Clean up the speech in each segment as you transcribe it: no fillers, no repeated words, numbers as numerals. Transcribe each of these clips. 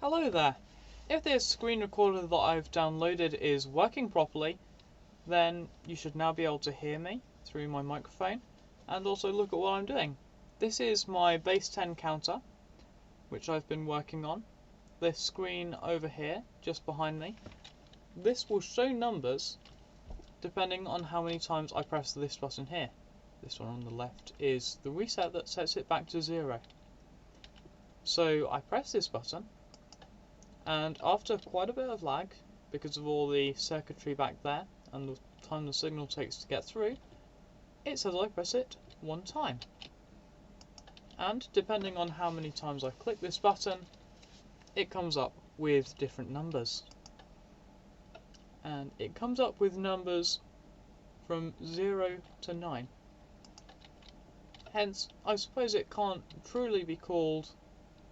Hello there! If this screen recorder that I've downloaded is working properly, then you should now be able to hear me through my microphone and also look at what I'm doing. This is my base 10 counter, which I've been working on. This screen over here, just behind me, this will show numbers depending on how many times I press this button here. This one on the left is the reset that sets it back to 0. So I press this button, and after quite a bit of lag, because of all the circuitry back there and the time the signal takes to get through, it says I press it one time. And depending on how many times I click this button, it comes up with different numbers. And it comes up with numbers from 0 to 9. Hence, I suppose it can't truly be called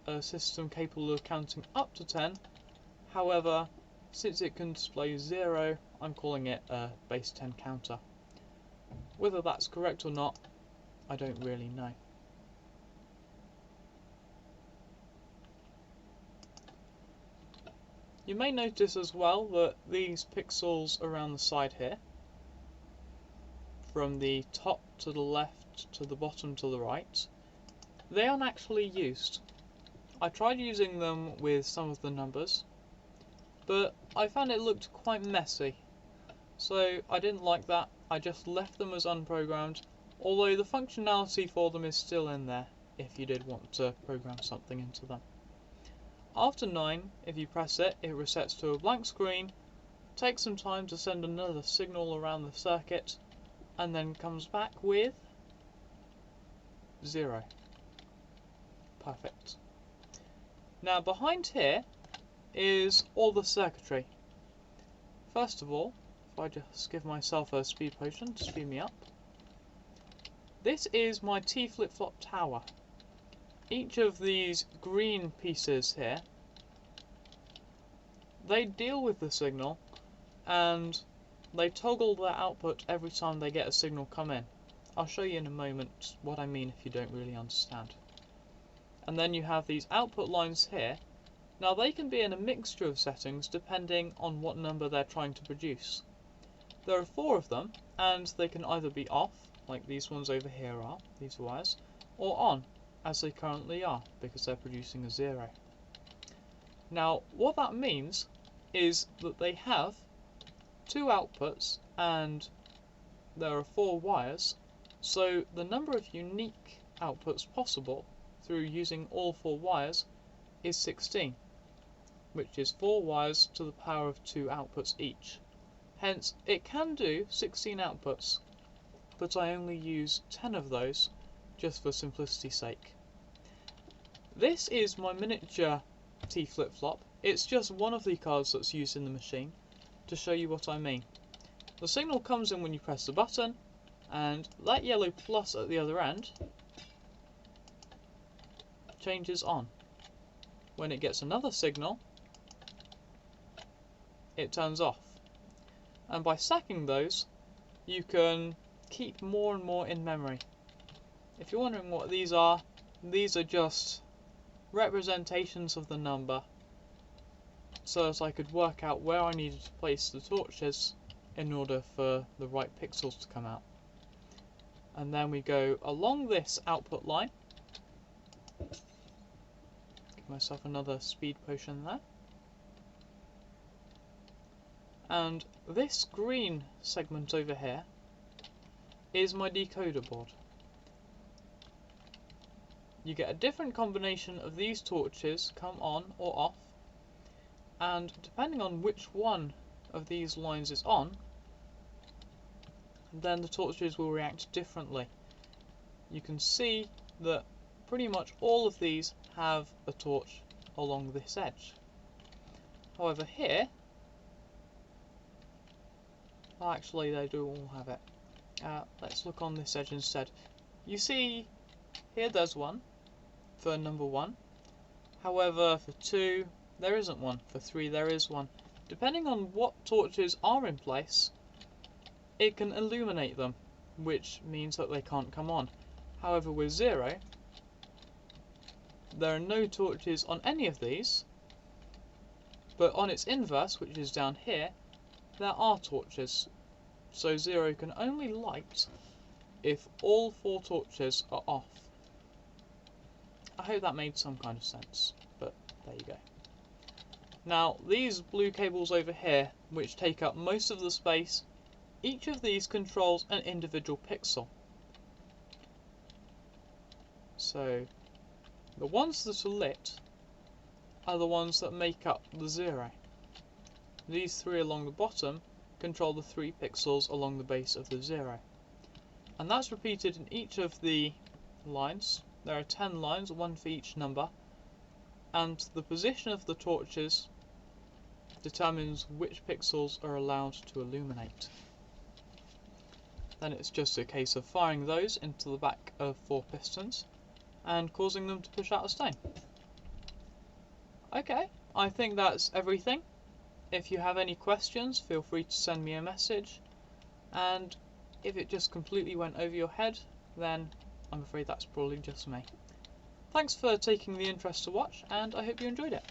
a system capable of counting up to 10. However, since it can display 0, I'm calling it a base 10 counter. Whether that's correct or not, I don't really know. You may notice as well that these pixels around the side here, from the top to the left to the bottom to the right, they aren't actually used. I tried using them with some of the numbers, but I found it looked quite messy, so I didn't like that. I just left them as unprogrammed, although the functionality for them is still in there if you did want to program something into them. After 9, if you press it, it resets to a blank screen, takes some time to send another signal around the circuit, and then comes back with 0. Perfect. Now behind here is all the circuitry. First of all, if I just give myself a speed potion to speed me up, this is my T flip-flop tower. Each of these green pieces here, they deal with the signal and they toggle their output every time they get a signal come in. I'll show you in a moment what I mean if you don't really understand. And then you have these output lines here. Now they can be in a mixture of settings depending on what number they're trying to produce. There are 4 of them, and they can either be off, like these ones over here are, these wires, or on, as they currently are, because they're producing a 0. Now what that means is that they have 2 outputs and there are 4 wires, so the number of unique outputs possible through using all 4 wires is 16, which is 4 wires to the power of 2 outputs each. Hence, it can do 16 outputs, but I only use 10 of those just for simplicity's sake. This is my miniature T flip-flop. It's just one of the cards that's used in the machine to show you what I mean. The signal comes in when you press the button, and that yellow plus at the other end changes on. When it gets another signal, it turns off. And by stacking those, you can keep more and more in memory. If you're wondering what these are just representations of the number, so that I could work out where I needed to place the torches in order for the right pixels to come out. And then we go along this output line. Give myself another speed potion there. And this green segment over here is my decoder board. You get a different combination of these torches come on or off, and depending on which one of these lines is on, then the torches will react differently. You can see that pretty much all of these have a torch along this edge. However here, well, actually they do all have it. Let's look on this edge instead. You see here there's one for number 1. However, for 2 there isn't one. For 3 there is one. Depending on what torches are in place, it can illuminate them, which means that they can't come on. However, with 0, there are no torches on any of these, But on its inverse, which is down here, there are torches. So 0 can only light if all 4 torches are off. I hope that made some kind of sense, but there you go. Now, these blue cables over here, which take up most of the space, each of these controls an individual pixel. So, the ones that are lit are the ones that make up the 0. These 3 along the bottom control the 3 pixels along the base of the 0. And that's repeated in each of the lines. There are 10 lines, 1 for each number, and the position of the torches determines which pixels are allowed to illuminate. Then it's just a case of firing those into the back of 4 pistons and causing them to push out a stone. Okay, I think that's everything. If you have any questions, feel free to send me a message, and if it just completely went over your head, then I'm afraid that's probably just me. Thanks for taking the interest to watch, and I hope you enjoyed it.